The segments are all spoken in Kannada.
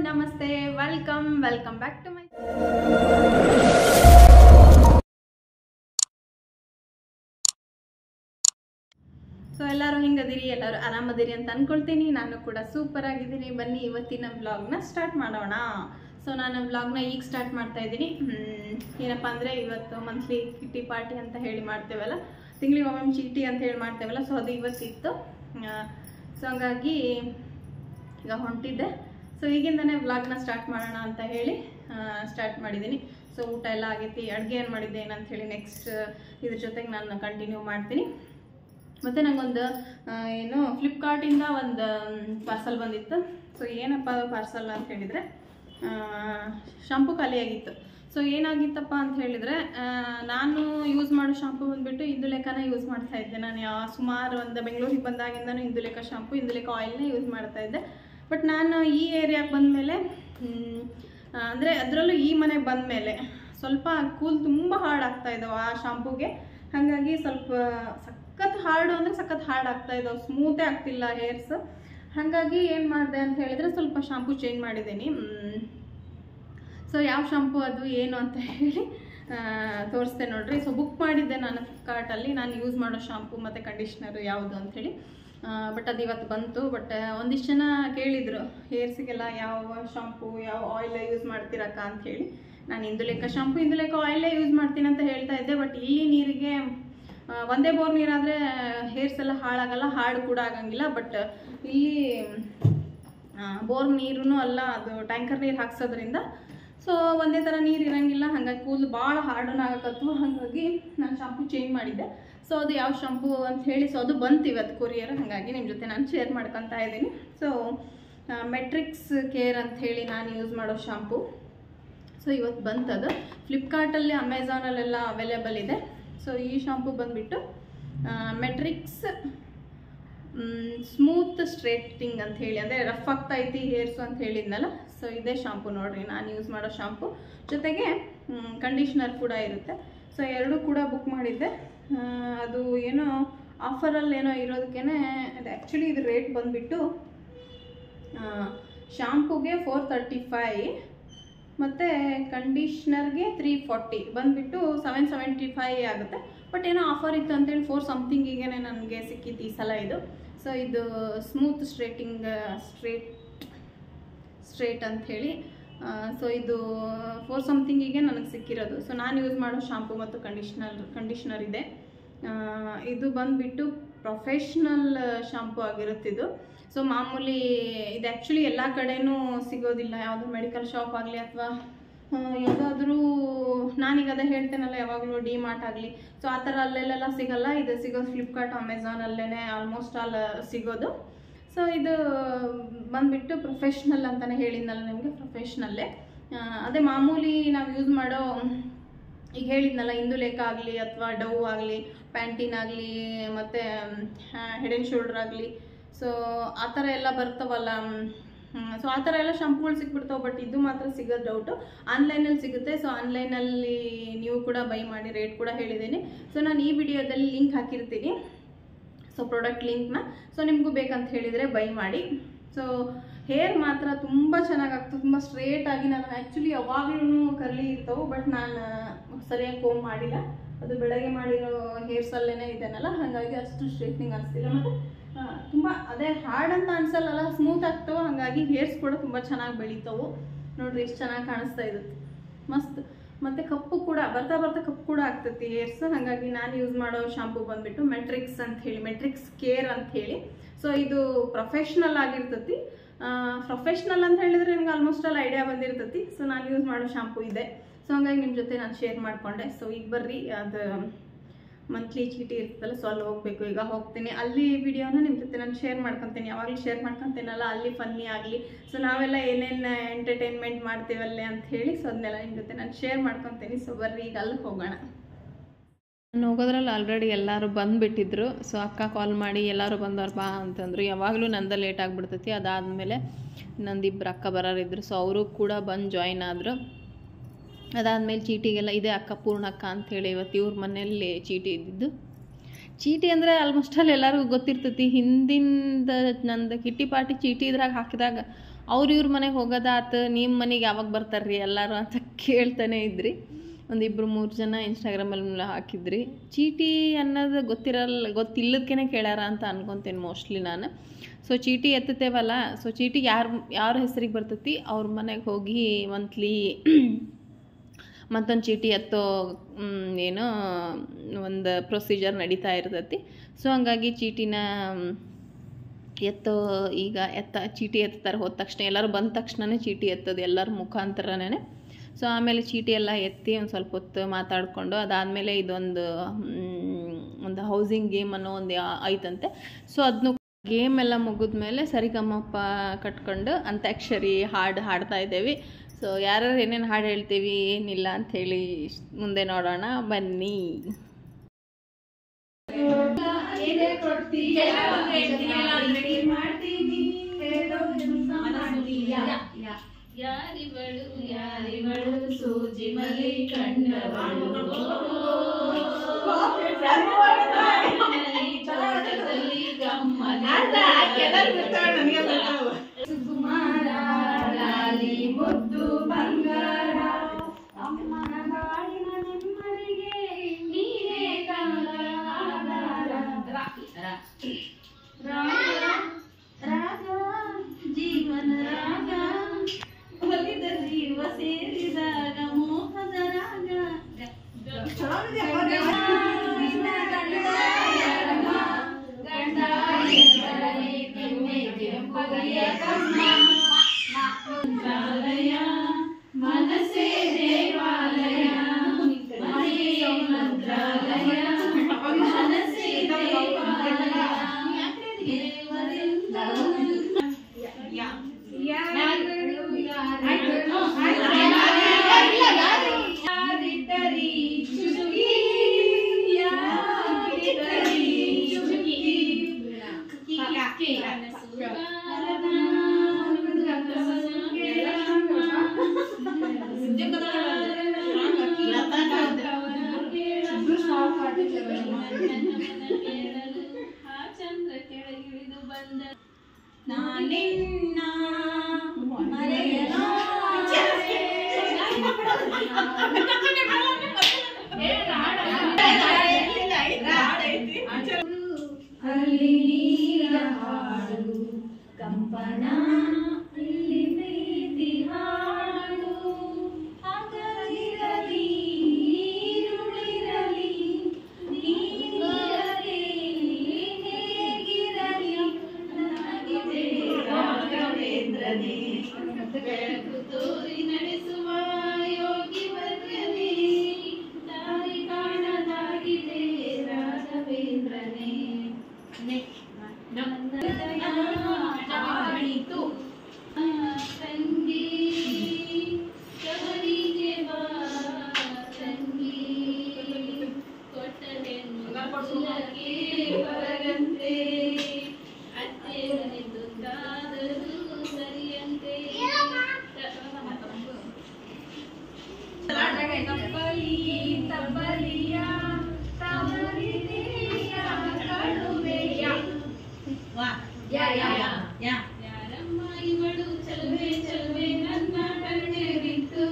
ನಮಸ್ತೆ, welcome back to my so ಎಲ್ಲರೂ ಹಿಂಗದಿರಿ, ಎಲ್ಲರೂ ಆರಾಮದಿರಿ ಅಂತ ಅನ್ಕೊಳ್ತೀನಿ. ನಾನು ಕೂಡ ಸೂಪರ್ ಆಗಿದ್ದೀನಿ. ಬನ್ನಿ ಇವತ್ತಿನ ವ್ಲಾಗ್ನ ಸ್ಟಾರ್ಟ್ ಮಾಡೋಣ. ಸೊ ನಾನು ವ್ಲಾಗ್ನ ಈಗ ಸ್ಟಾರ್ಟ್ ಮಾಡ್ತಾ ಇದ್ದೀನಿ. ಏನಪ್ಪ ಅಂದರೆ ಇವತ್ತು ಮಂತ್ಲಿ ಕಿಟ್ಟಿ ಪಾರ್ಟಿ ಅಂತ ಹೇಳಿ ಮಾಡ್ತೇವಲ್ಲ, ತಿಂಗಳಿಗೆ ಒಮ್ಮೆ ಚೀಟಿ ಅಂತ ಹೇಳಿ ಮಾಡ್ತೇವಲ್ಲ, ಸೊ ಅದು ಇವತ್ತಿತ್ತು. ಸೊ ಹಂಗಾಗಿ ಈಗ ಹೊಂಟಿದ್ದೆ. ಸೊ ಈಗಿಂದನೇ ವ್ಲಾಗ್ನ ಸ್ಟಾರ್ಟ್ ಮಾಡೋಣ ಅಂತ ಹೇಳಿ ಸ್ಟಾರ್ಟ್ ಮಾಡಿದ್ದೀನಿ. ಸೊ ಊಟ ಎಲ್ಲ ಆಗೈತಿ. ಅಡುಗೆ ಏನು ಮಾಡಿದ್ದೆ ಏನಂತ ಹೇಳಿ ನೆಕ್ಸ್ಟ್ ಇದ್ರ ಜೊತೆಗೆ ನಾನು ಕಂಟಿನ್ಯೂ ಮಾಡ್ತೀನಿ. ಮತ್ತು ನನಗೊಂದು ಏನು ಫ್ಲಿಪ್ಕಾರ್ಟಿಂದ ಒಂದು ಪಾರ್ಸಲ್ ಬಂದಿತ್ತು. ಸೊ ಏನಪ್ಪ ಪಾರ್ಸಲ್ ಅಂತ ಹೇಳಿದರೆ, ಶಾಂಪು ಖಾಲಿಯಾಗಿತ್ತು. ಸೊ ಏನಾಗಿತ್ತಪ್ಪ ಅಂತ ಹೇಳಿದರೆ, ನಾನು ಯೂಸ್ ಮಾಡೋ ಶಾಂಪು ಬಂದುಬಿಟ್ಟು ಇಂದುಲೇಖನ ಯೂಸ್ ಮಾಡ್ತಾ ಇದ್ದೆ. ನಾನು ಸುಮಾರು ಒಂದು ಬೆಂಗಳೂರಿಗೆ ಬಂದಾಗಿಂದನೂ ಇಂದುಲೇಖ ಶಾಂಪು, ಇಂದುಲೇಖ ಆಯಿಲ್ನ ಯೂಸ್ ಮಾಡ್ತಾ ಇದ್ದೆ. ಬಟ್ ನಾನು ಈ ಏರಿಯಾಗೆ ಬಂದಮೇಲೆ, ಅಂದರೆ ಅದರಲ್ಲೂ ಈ ಮನೆಗೆ ಬಂದಮೇಲೆ ಸ್ವಲ್ಪ ಕೂಲ್ ತುಂಬ ಹಾರ್ಡ್ ಆಗ್ತಾಯಿದ್ದಾವೆ ಆ ಶಾಂಪುಗೆ. ಹಾಗಾಗಿ ಸ್ವಲ್ಪ ಸಖತ್ ಹಾರ್ಡು ಅಂದರೆ ಸಖತ್ ಹಾರ್ಡ್ ಆಗ್ತಾಯಿದ್ದಾವೆ, ಸ್ಮೂತೇ ಆಗ್ತಿಲ್ಲ ಹೇರ್ಸ್. ಹಾಗಾಗಿ ಏನು ಮಾಡಿದೆ ಅಂತ ಹೇಳಿದರೆ, ಸ್ವಲ್ಪ ಶಾಂಪು ಚೇಂಜ್ ಮಾಡಿದ್ದೀನಿ. ಸೊ ಯಾವ ಶಾಂಪು ಅದು ಏನು ಅಂತ ಹೇಳಿ ತೋರಿಸ್ತೆ ನೋಡ್ರಿ. ಸೊ ಬುಕ್ ಮಾಡಿದ್ದೆ ನಾನು ಫ್ಲಿಪ್ಕಾರ್ಟಲ್ಲಿ, ನಾನು ಯೂಸ್ ಮಾಡೋ ಶಾಂಪು ಮತ್ತು ಕಂಡೀಷ್ನರು ಯಾವುದು ಅಂಥೇಳಿ. ಬಟ್ ಅದು ಇವತ್ತು ಬಂತು. ಬಟ್ ಒಂದಿಷ್ಟು ಜನ ಕೇಳಿದರು ಹೇರ್ಸಿಗೆಲ್ಲ ಯಾವ ಶಾಂಪು ಯಾವ ಆಯಿಲ್ ಯೂಸ್ ಮಾಡ್ತೀರಕ್ಕ ಅಂಥೇಳಿ. ನಾನು ಇಂದುಲೇಖ ಶಾಂಪು ಇಂದುಲೇಖ ಆಯಿಲೇ ಯೂಸ್ ಮಾಡ್ತೀನಿ ಅಂತ ಹೇಳ್ತಾ ಇದ್ದೆ. ಬಟ್ ಇಲ್ಲಿ ನೀರಿಗೆ ಒಂದೇ ಬೋರ್ ನೀರಾದರೆ ಹೇರ್ಸ್ ಎಲ್ಲ ಹಾಳಾಗಲ್ಲ, ಹಾರ್ಡ್ ಕೂಡ ಆಗಂಗಿಲ್ಲ. ಬಟ್ ಇಲ್ಲಿ ಬೋರ್ ನೀರೂ ಅಲ್ಲ, ಅದು ಟ್ಯಾಂಕರ್ ನೀರು ಹಾಕ್ಸೋದ್ರಿಂದ ಸೊ ಒಂದೇ ಥರ ನೀರು ಇರೋಂಗಿಲ್ಲ. ಹಾಗಾಗಿ ಕೂದಲು ಭಾಳ ಹಾರ್ಡನ್ನು ಆಗಕತ್ತು. ಹಾಗಾಗಿ ನಾನು ಶಾಂಪು ಚೇಂಜ್ ಮಾಡಿದ್ದೆ. ಸೊ ಅದು ಯಾವ ಶಾಂಪು ಅಂತ ಹೇಳಿ, ಸೊ ಅದು ಬಂತು ಇವತ್ತು ಕೊರಿಯರ್. ಹಾಗಾಗಿ ನಿಮ್ಮ ಜೊತೆ ನಾನು ಶೇರ್ ಮಾಡ್ಕೊತಾ ಇದ್ದೀನಿ. ಸೊ ಮೆಟ್ರಿಕ್ಸ್ ಕೇರ್ ಅಂತ ಹೇಳಿ ನಾನು ಯೂಸ್ ಮಾಡೋ ಶಾಂಪು. ಸೊ ಇವತ್ತು ಬಂತದು ಫ್ಲಿಪ್ಕಾರ್ಟಲ್ಲಿ, ಅಮೆಝಾನಲ್ಲೆಲ್ಲ ಅವೈಲೇಬಲ್ ಇದೆ. ಸೊ ಈ ಶಾಂಪು ಬಂದುಬಿಟ್ಟು ಮೆಟ್ರಿಕ್ಸ್ ಸ್ಮೂತ್ ಸ್ಟ್ರೇಟಿಂಗ್ ಅಂತ ಹೇಳಿ, ಅಂದರೆ ರಫ್ ಆಗ್ತೈತಿ ಹೇರ್ಸು ಅಂತ ಹೇಳಿದ್ನಲ್ಲ. ಸೊ ಇದೇ ಶಾಂಪು ನೋಡಿರಿ ನಾನು ಯೂಸ್ ಮಾಡೋ ಶಾಂಪು. ಜೊತೆಗೆ ಕಂಡೀಷ್ನರ್ ಕೂಡ ಇರುತ್ತೆ. ಸೊ ಎರಡೂ ಕೂಡ ಬುಕ್ ಮಾಡಿದ್ದೆ. ಅದು ಏನೋ ಆಫರಲ್ಲಿ ಏನೋ ಇರೋದಕ್ಕೇ ಅದು ಆ್ಯಕ್ಚುಲಿ ಇದು ರೇಟ್ ಬಂದುಬಿಟ್ಟು ಶಾಂಪುಗೆ 435 ಮತ್ತು ಕಂಡೀಷ್ನರ್ಗೆ 340 ಬಂದುಬಿಟ್ಟು 775 ಆಗುತ್ತೆ. ಬಟ್ ಏನೋ ಆಫರ್ ಇತ್ತು ಅಂತೇಳಿ 4 ಸಮಥಿಂಗಿಗೆ ನನಗೆ ಸಿಕ್ಕಿತ್ತು ಈ ಸಲ ಇದು. ಸೊ ಇದು ಸ್ಮೂತ್ ಸ್ಟ್ರೇಟ್ ಅಂಥೇಳಿ. ಸೊ ಇದು 4 ಸಮಥಿಂಗಿಗೆ ನನಗೆ ಸಿಕ್ಕಿರೋದು. ಸೊ ನಾನು ಯೂಸ್ ಮಾಡೋ ಶಾಂಪು ಮತ್ತು ಕಂಡೀಷ್ನರ್ ಇದೆ. ಇದು ಬಂದುಬಿಟ್ಟು ಪ್ರೊಫೆಷ್ನಲ್ ಶಾಂಪು ಆಗಿರುತ್ತಿದ್ದು. ಸೊ ಮಾಮೂಲಿ ಇದು ಆ್ಯಕ್ಚುಲಿ ಎಲ್ಲ ಕಡೆಯೂ ಸಿಗೋದಿಲ್ಲ. ಯಾವುದೋ ಮೆಡಿಕಲ್ ಶಾಪ್ ಆಗಲಿ ಅಥವಾ ಯಾವುದಾದ್ರೂ, ನಾನೀಗ ಅದೇ ಹೇಳ್ತೇನಲ್ಲ ಯಾವಾಗಲೂ ಡಿ ಮಾರ್ಟ್ ಆಗಲಿ, ಸೊ ಆ ಥರ ಅಲ್ಲೆಲ್ಲ ಸಿಗೋಲ್ಲ. ಇದು ಸಿಗೋದು ಫ್ಲಿಪ್ಕಾರ್ಟ್, ಅಮೆಝಾನಲ್ಲೇ ಆಲ್ಮೋಸ್ಟ್ ಆಲ್ ಸಿಗೋದು. ಸೊ ಇದು ಬಂದುಬಿಟ್ಟು ಪ್ರೊಫೆಷ್ನಲ್ ಅಂತಲೇ ಹೇಳಿದ್ನಲ್ಲ ನಿಮಗೆ, ಪ್ರೊಫೆಷ್ನಲ್ಲೇ. ಅದೇ ಮಾಮೂಲಿ ನಾವು ಯೂಸ್ ಮಾಡೋ, ಈಗ ಹೇಳಿದ್ನಲ್ಲ ಇಂದುಲೇಖ ಆಗಲಿ ಅಥವಾ ಡವ್ ಆಗಲಿ, ಪ್ಯಾಂಟೀನ್ ಆಗಲಿ, ಮತ್ತು ಹೆಡ್ ಆ್ಯಂಡ್ ಶೋಲ್ಡರ್ ಆಗಲಿ, ಸೊ ಆ ಥರ ಎಲ್ಲ ಬರ್ತಾವಲ್ಲ. ಸೊ ಆ ಥರ ಎಲ್ಲ ಶಾಂಪುಗಳು ಸಿಕ್ಬಿಡ್ತಾವೆ. ಬಟ್ ಇದು ಮಾತ್ರ ಸಿಗೋದು ಡೌಟು. ಆನ್ಲೈನಲ್ಲಿ ಸಿಗುತ್ತೆ. ಸೊ ಆನ್ಲೈನಲ್ಲಿ ನೀವು ಕೂಡ ಬೈ ಮಾಡಿ, ರೇಟ್ ಕೂಡ ಹೇಳಿದ್ದೀನಿ. ಸೊ ನಾನು ಈ ವಿಡಿಯೋದಲ್ಲಿ ಲಿಂಕ್ ಹಾಕಿರ್ತೀನಿ, ಸೊ ಪ್ರಾಡಕ್ಟ್ ಲಿಂಕ್ನ. ಸೊ ನಿಮಗೂ ಬೇಕಂತ ಹೇಳಿದರೆ ಬೈ ಮಾಡಿ. ಸೊ ಹೇರ್ ಮಾತ್ರ ತುಂಬ ಚೆನ್ನಾಗಾಗ್ತದೆ, ತುಂಬ ಸ್ಟ್ರೇಟಾಗಿ. ನಾನು ಆ್ಯಕ್ಚುಲಿ ಯಾವಾಗಲೂ ಕರ್ಲಿ ಇರ್ತವೆ, ಬಟ್ ನಾನು ಸರಿಯಾಗಿ ಕೋಮ್ ಮಾಡಿಲ್ಲ. ಅದು ಬೆಳಗ್ಗೆ ಮಾಡಿರೋ ಹೇರ್ಸಲ್ಲೇ ಇದೆನಲ್ಲ, ಹಾಗಾಗಿ ಅಷ್ಟು ಸ್ಟ್ರೇಟ್ನಿಂಗ್ ಅನಿಸ್ತಿಲ್ಲ. ಮತ್ತು ತುಂಬ ಅದೇ ಹಾರ್ಡ್ ಅಂತ ಅನ್ಸಲ್ಲ, ಸ್ಮೂತ್ ಆಗ್ತವೆ. ಹಾಗಾಗಿ ಹೇರ್ಸ್ ಕೂಡ ತುಂಬ ಚೆನ್ನಾಗಿ ಬೆಳೀತವೆ. ನೋಡಿರಿ ಎಷ್ಟು ಚೆನ್ನಾಗಿ ಕಾಣಿಸ್ತಾ ಇರುತ್ತೆ, ಮಸ್ತ್. ಮತ್ತು ಕಪ್ಪು ಕೂಡ ಬರ್ತಾ ಕಪ್ಪು ಕೂಡ ಆಗ್ತೈತಿ ಹೇರ್ಸ್. ಹಾಗಾಗಿ ನಾನು ಯೂಸ್ ಮಾಡೋ ಶಾಂಪು ಬಂದುಬಿಟ್ಟು ಮೆಟ್ರಿಕ್ಸ್ ಅಂತ ಹೇಳಿ, ಮೆಟ್ರಿಕ್ಸ್ ಕೇರ್ ಅಂತ ಹೇಳಿ. ಸೊ ಇದು ಪ್ರೊಫೆಷ್ನಲ್ ಆಗಿರ್ತೈತಿ. ಪ್ರೊಫೆಷ್ನಲ್ ಅಂತ ಹೇಳಿದರೆ ನಿಮ್ಗೆ ಆಲ್ಮೋಸ್ಟ್ ಆಲ್ ಐಡಿಯಾ ಬಂದಿರ್ತೈತಿ. ಸೊ ನಾನು ಯೂಸ್ ಮಾಡೋ ಶಾಂಪು ಇದೆ. ಸೊ ಹಂಗಾಗಿ ನಿಮ್ಮ ಜೊತೆ ನಾನು ಶೇರ್ ಮಾಡಿಕೊಂಡೆ. ಸೊ ಈಗ ಬರ್ರಿ, ಅದು ಮಂತ್ಲಿ ಚೀಟಿ ಇರ್ತದಲ್ಲ, ಸೊ ಅಲ್ಲಿ ಹೋಗಬೇಕು. ಈಗ ಹೋಗ್ತೀನಿ, ಅಲ್ಲಿ ವಿಡಿಯೋನ ನಿಮ್ಮ ಜೊತೆ ನಾನು ಶೇರ್ ಮಾಡ್ಕೊತೀನಿ. ಯಾವಾಗಲೂ ಶೇರ್ ಮಾಡ್ಕೊತೀನಲ್ಲ, ಅಲ್ಲಿ ಫನ್ನಿ ಆಗಲಿ, ಸೊ ನಾವೆಲ್ಲ ಏನೇನು ಎಂಟರ್ಟೈನ್ಮೆಂಟ್ ಮಾಡ್ತೀವಲ್ಲೇ ಅಂತ ಹೇಳಿ, ಸೊ ಅದನ್ನೆಲ್ಲ ನಿಮ್ಮ ಜೊತೆ ನಾನು ಶೇರ್ ಮಾಡ್ಕೊತೀನಿ. ಸೊ ಬರ್ರಿ ಈಗ ಅಲ್ಲಿ ಹೋಗೋಣ. ನಾನು ಹೋಗೋದ್ರಲ್ಲಿ ಆಲ್ರೆಡಿ ಎಲ್ಲರೂ ಬಂದುಬಿಟ್ಟಿದ್ರು. ಸೊ ಅಕ್ಕ ಕಾಲ್ ಮಾಡಿ ಎಲ್ಲರೂ ಬಂದವ್ರು ಬಾ ಅಂತಂದರು. ಯಾವಾಗಲೂ ನಂದು ಲೇಟ್ ಆಗಿಬಿಡ್ತೈತಿ. ಅದಾದಮೇಲೆ ನಂದಿಬ್ಬರು ಅಕ್ಕ ಬರೋರಿದ್ರು. ಸೊ ಅವರು ಕೂಡ ಬಂದು ಜಾಯಿನ್ ಆದರು. ಅದಾದಮೇಲೆ ಚೀಟಿಗೆಲ್ಲ ಇದೆ ಅಕ್ಕ ಪೂರ್ಣಕ್ಕ ಅಂಥೇಳಿ ಇವತ್ತು ಇವ್ರ ಮನೆಯಲ್ಲಿ ಚೀಟಿ ಇದ್ದಿದ್ದು. ಚೀಟಿ ಅಂದರೆ ಆಲ್ಮೋಸ್ಟ್ ಅಲ್ಲಿ ಎಲ್ಲರಿಗೂ ಗೊತ್ತಿರ್ತೈತಿ. ಹಿಂದಿಂದ ನಂದು ಕಿಟ್ಟಿ ಪಾರ್ಟಿ ಚೀಟಿ ಇದ್ರಾಗ ಹಾಕಿದಾಗ ಇವ್ರ ಮನೆಗೆ ಹೋಗೋದಾತು, ನಿಮ್ಮ ಮನೆಗೆ ಯಾವಾಗ ಬರ್ತಾರ್ರಿ ಎಲ್ಲರೂ ಅಂತ ಕೇಳ್ತಾನೆ ಇದ್ರಿ. ಒಂದು 2-3 ಜನ ಇನ್ಸ್ಟಾಗ್ರಾಮಲ್ಲಿ ಹಾಕಿದ್ರಿ. ಚೀಟಿ ಅನ್ನೋದು ಗೊತ್ತಿಲ್ಲದಕ್ಕೇ ಕೇಳ್ಯಾರ ಅಂತ ಅನ್ಕೊತೇನೆ ಮೋಸ್ಟ್ಲಿ ನಾನು. ಸೊ ಚೀಟಿ ಎತ್ತುತ್ತೇವಲ್ಲ, ಸೊ ಚೀಟಿ ಯಾರ ಹೆಸರಿಗೆ ಬರ್ತೈತಿ ಅವ್ರ ಮನೆಗೆ ಹೋಗಿ ಮಂತ್ಲಿ ಮತ್ತೊಂದು ಚೀಟಿ ಎತ್ತೋ ಏನೋ ಒಂದು ಪ್ರೊಸೀಜರ್ ನಡೀತಾ ಇರ್ತೈತಿ. ಸೊ ಹಂಗಾಗಿ ಚೀಟಿನ ಚೀಟಿ ಎತ್ತಾರೆ. ಹೋದ ತಕ್ಷಣ ಎಲ್ಲರೂ ಬಂದ ತಕ್ಷಣವೇ ಚೀಟಿ ಎತ್ತೋದು ಎಲ್ಲರ ಮುಖಾಂತರನೇ. ಸೊ ಆಮೇಲೆ ಚೀಟಿ ಎಲ್ಲ ಎತ್ತಿ ಒಂದು ಸ್ವಲ್ಪ ಹೊತ್ತು ಮಾತಾಡಿಕೊಂಡು ಅದಾದಮೇಲೆ ಒಂದು ಹೌಸಿಂಗ್ ಗೇಮ್ ಅನ್ನೋ ಒಂದು ಐತಂತೆ. ಸೊ ಅದನ್ನು ಗೇಮ್ ಎಲ್ಲ ಮುಗಿದ್ಮೇಲೆ ಸರಿಗಮಪ ಕಟ್ಕೊಂಡು ಅಂತ್ಯಾಕ್ಷರಿ ಹಾಡ್ತಾ ಇದ್ದೇವೆ. ಸೊ ಯಾರು ಏನೇನು ಹಾಡು ಹೇಳ್ತೀವಿ ಏನಿಲ್ಲ ಅಂಥೇಳಿ ಮುಂದೆ ನೋಡೋಣ ಬನ್ನಿ. ಯಾರಿವಳು ಸೂಜಿ ಮಲಿ ಕಂಡವಳು ತೋಟದಲ್ಲಿ ಸುಕುಮಾರ ಲಾಲಿ ಮುದ್ದು ಬಂಗಾರ ಅಮ್ಮನ ಬಾಳಿನ ನಿಮ್ಮರಿಗೆ ನೀನೇ ರಾಗ ಜೀವನ ರಾಗ ಒಲಿದ ಜೀವ ಸೇರಿದಾಗ ಮೋಹದ ರಾಗ ಮಂತ್ರಾಲಯ ಮನಸೇ ದೇವಾಲಯ ಮಂತ್ರಾಲಯ ಮನಸೇ ದೇವಾಲಯ ಚಂದ್ರ ಕೆಳಗಿಳಿದು ಬಂದ ನಾನಿನ್ನ ಅಲ್ಲಿ ನೀರ ಹಾಡು ಕಂಪನ ಇಲ್ಲಿ ಪ್ರೀತಿ ಹಾಡು ಹಗಲಿರಲಿ ನೀರುಳಿರಲಿ ನೀರಿರಲಿ ಹೇಗಿರಲಿ ನನಗಿದೆ ರಾಘವೇಂದ್ರನೇ ಬೆಳಕು ತೋರಿ ನಡೆಸುವ ಯೋಗಿ ವರ್ಗನೇ ದಾರಿ ಕಾಣದಾಗಿದೆ ರಾಘವೇಂದ್ರನೇ ಆಡಿತು ತಂಗಿ ಕವರಿಗೆ ಬಾ ತಂಗಿ ಕೊಟ್ಟಲೆಂದು ಬರಗಂತೆ ಅತ್ತೇನೆಂದು ಕಾದರೂ ಸರಿಯಂತೆ ತಬ್ಬಲಿಯ ತವರಿದೆಯ ಕಡುವೆಯ ಯಾರಮ್ಮ ಇವಳು ಚಲುವೆ ಚಲುವೆ ನನ್ನ ಕಣ್ಣೆ ಬಿಟ್ಟು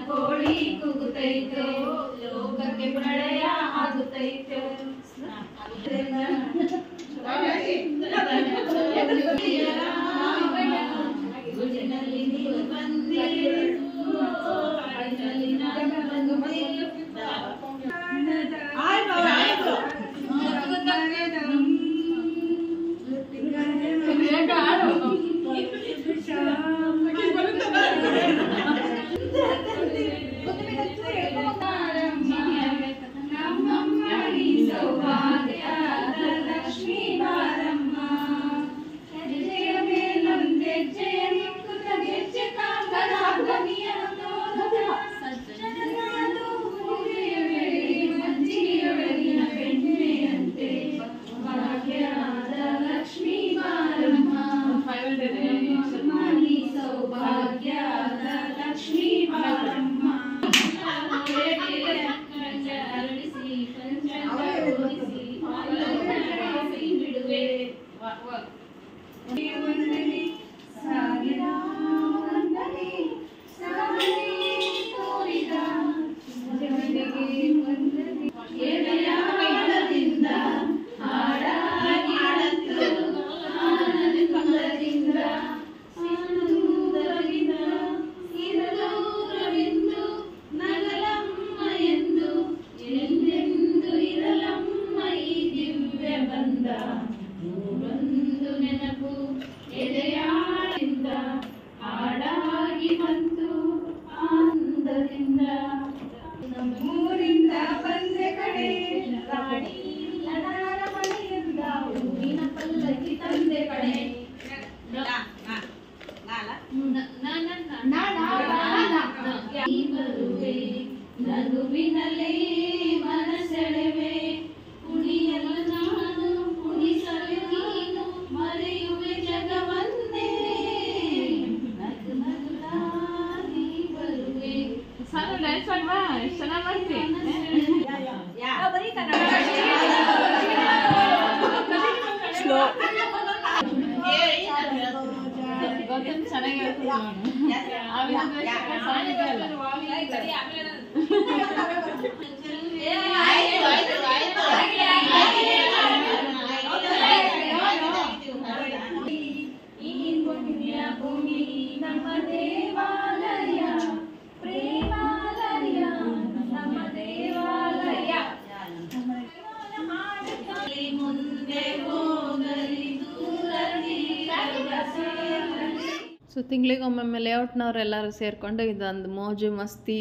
ಕೋಳಿ ಕೂಗುತ್ತೈತೆ ಲೋಕಕ್ಕೆ ಪ್ರಳಯ ಆಗುತ್ತೈತೆ ನಗುವಿನಲ್ಲೇ ಮನಸೆಳೆವೆ ಕುಣಿಯಲು ನಾನು ಕುಣಿಸಲು ನೀನು ಮರೆಯುವೆ ಜಗವನ್ನೇ ನಗು ನಗುತ್ತಾಗಿ ಬರುವೆ ಸಾಲ ಡ್ಯಾನ್ಸ್ ಮಾಡುವ ಎಷ್ಟು ಚೆನ್ನಾಗಿ ಮಾಡ್ತೀವಿ ಸ್ಲೋ ಗೊತ್ತೊಂದು ಚೆನ್ನಾಗಿ ಹೇಳ್ತೀನಿ ಈ ಪುಣ್ಯ ಭೂಮಿ ನಮ್ಮ ದೇವಾಲಯ ಪ್ರೇಮಾಲಯ ನಮ್ಮ ದೇವಾಲಯ ಮುಂದೆ ಹೋಗಲಿ ದೂರಲಿ ಸೊ ತಿಂಗಳಿಗೊಮ್ಮೆ ಲೇಔಟ್ನವರೆಲ್ಲರೂ ಸೇರಿಕೊಂಡು ಇದೊಂದು ಮೋಜು ಮಸ್ತಿ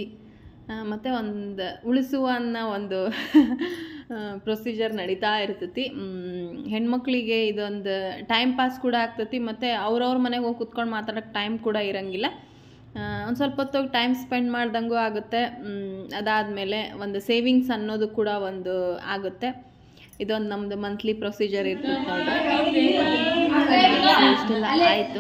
ಮತ್ತು ಒಂದು ಉಳಿಸುವ ಅನ್ನೋ ಒಂದು ಪ್ರೊಸೀಜರ್ ನಡೀತಾ ಇರ್ತೈತಿ. ಹೆಣ್ಮಕ್ಳಿಗೆ ಇದೊಂದು ಟೈಮ್ ಪಾಸ್ ಕೂಡ ಆಗ್ತೈತಿ ಮತ್ತು ಅವ್ರವ್ರ ಮನೆಗೆ ಹೋಗಿ ಕುತ್ಕೊಂಡು ಮಾತಾಡೋಕ್ಕೆ ಟೈಮ್ ಕೂಡ ಇರೋಂಗಿಲ್ಲ. ಒಂದು ಸ್ವಲ್ಪ ಹೊತ್ತೋಗಿ ಟೈಮ್ ಸ್ಪೆಂಡ್ ಮಾಡ್ದಂಗೂ ಆಗುತ್ತೆ. ಅದಾದಮೇಲೆ ಒಂದು ಸೇವಿಂಗ್ಸ್ ಅನ್ನೋದು ಕೂಡ ಒಂದು ಆಗುತ್ತೆ. ಇದೊಂದು ನಮ್ಮದು ಮಂತ್ಲಿ ಪ್ರೊಸೀಜರ್ ಇರ್ತದೆ ನೋಡ್ರಿ. ಇಷ್ಟೆಲ್ಲ ಆಯಿತು.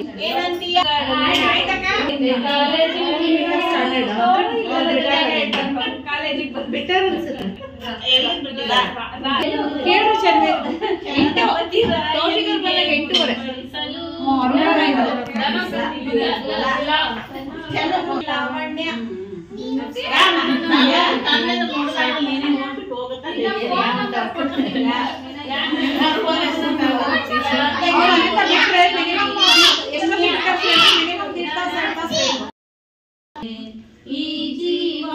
ಈ ಜೀವ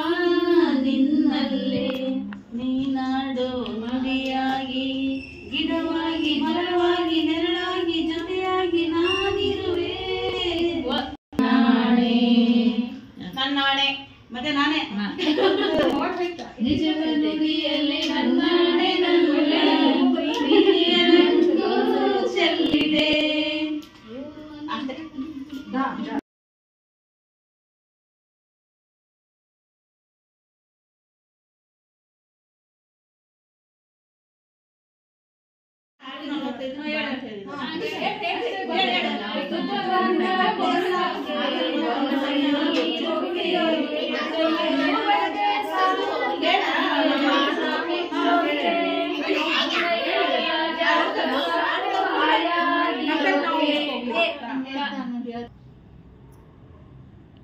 ನಿನ್ನಲ್ಲೇ ನೀನಾಡೋ ನುಡಿಯಾಗಿ ಗಿಡವಾಗಿ ಮರವಾಗಿ ನೆರಳಾಗಿ ಜೊತೆಯಾಗಿ ನಾನಿರುವೆ ನಾಣೆ ನನ್ನಾಣೆ ಮತ್ತೆ ನಾನೇ ನಿಜವ ನುಡಿಯಲ್ಲಿ ನನ್ನಾಣೆ ಚೆಲ್ಲಿದೆ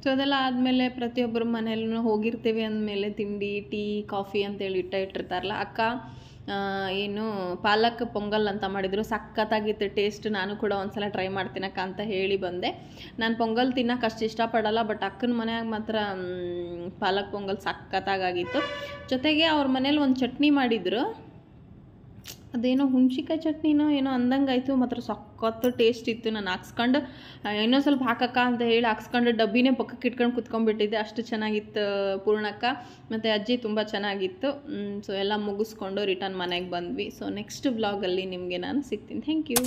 ಸೊ ಅದೆಲ್ಲ ಆದಮೇಲೆ ಪ್ರತಿಯೊಬ್ಬರ ಮನೆಯಲ್ಲೂ ಹೋಗಿರ್ತೀವಿ ಅಂದಮೇಲೆ ತಿಂಡಿ ಟೀ ಕಾಫಿ ಅಂತೇಳಿ ಇಟ್ಟಿರ್ತಾರಲ್ಲ. ಅಕ್ಕ ಏನು ಪಾಲಕ್ ಪೊಂಗಲ್ ಅಂತ ಮಾಡಿದರು, ಸಖತ್ತಾಗಿತ್ತು ಟೇಸ್ಟ್. ನಾನು ಕೂಡ ಒಂದ್ಸಲ ಟ್ರೈ ಮಾಡ್ತೀನಕ್ಕ ಅಂತ ಹೇಳಿ ಬಂದೆ. ನಾನು ಪೊಂಗಲ್ ತಿನ್ನೋಕೆ ಅಷ್ಟು ಇಷ್ಟಪಡಲ್ಲ, ಬಟ್ ಅಕ್ಕನ ಮನ್ಯಾಗ ಮಾತ್ರ ಪಾಲಕ್ ಪೊಂಗಲ್ ಸಖತ್ತಾಗಿತ್ತು. ಜೊತೆಗೆ ಅವ್ರ ಮನೇಲಿ ಒಂದು ಚಟ್ನಿ ಮಾಡಿದ್ರು, ಅದೇನೋ ಹುಣ್ಸಿಕಾಯಿ ಚಟ್ನಿನೋ ಏನೋ ಅಂದಂಗಾಯ್ತು, ಮಾತ್ರ ಸಖತ್ತು ಟೇಸ್ಟ್ ಇತ್ತು. ನಾನು ಹಾಕ್ಸ್ಕೊಂಡು ಇನ್ನೊಂದು ಸ್ವಲ್ಪ ಹಾಕಕ್ಕ ಅಂತ ಹೇಳಿ ಹಾಕ್ಸ್ಕೊಂಡು ಡಬ್ಬಿನೇ ಪಕ್ಕಕ್ಕೆ ಇಟ್ಕೊಂಡು ಕುತ್ಕೊಂಡ್ಬಿಟ್ಟಿದ್ದೆ. ಅಷ್ಟು ಚೆನ್ನಾಗಿತ್ತು ಪೂರ್ಣಕ್ಕ ಮತ್ತು ಅಜ್ಜಿ ತುಂಬ ಚೆನ್ನಾಗಿತ್ತು. ಸೊ ಎಲ್ಲ ಮುಗಿಸ್ಕೊಂಡು ರಿಟರ್ನ್ ಮನೆಗೆ ಬಂದ್ವಿ. ಸೊ ನೆಕ್ಸ್ಟ್ ವ್ಲಾಗಲ್ಲಿ ನಿಮಗೆ ನಾನು ಸಿಗ್ತೀನಿ. Thank you.